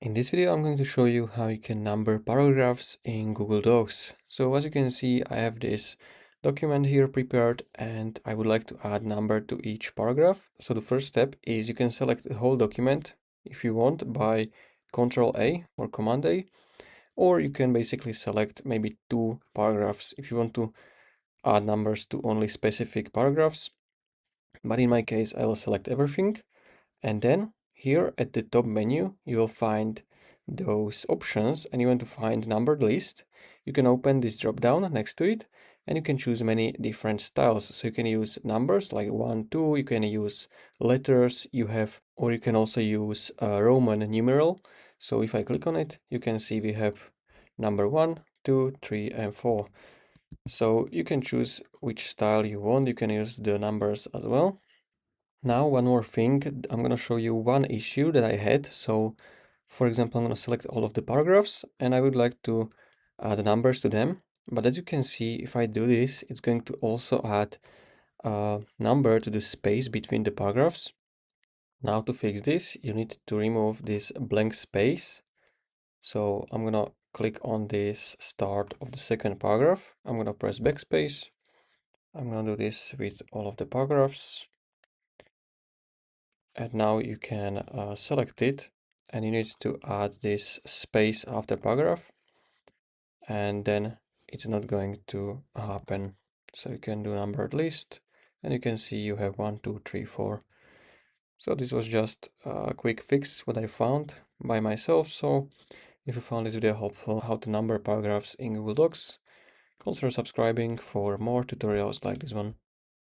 In this video, I'm going to show you how you can number paragraphs in Google Docs. So as you can see, I have this document here prepared and I would like to add number to each paragraph. So the first step is you can select the whole document if you want by Ctrl+A or Command+A, or you can basically select maybe two paragraphs if you want to add numbers to only specific paragraphs. But in my case, I will select everything. And then here at the top menu, you will find those options and you want to find numbered list. You can open this drop down next to it and you can choose many different styles. So you can use numbers like 1, 2, you can use letters or you can also use a Roman numeral. So if I click on it, you can see we have number 1, 2, 3, and 4. So you can choose which style you want. You can use the numbers as well. Now, one more thing, I'm going to show you one issue that I had. So, for example, I'm going to select all of the paragraphs and I would like to add numbers to them. But as you can see, if I do this, it's going to also add a number to the space between the paragraphs. Now, to fix this, you need to remove this blank space. So I'm going to click on this start of the second paragraph. I'm going to press backspace. I'm going to do this with all of the paragraphs. And now you can select it and you need to add this space after paragraph and then it's not going to happen. So you can do numbered list and you can see you have 1, 2, 3, 4. So this was just a quick fix what I found by myself. So if you found this video helpful how to number paragraphs in Google Docs, consider subscribing for more tutorials like this one.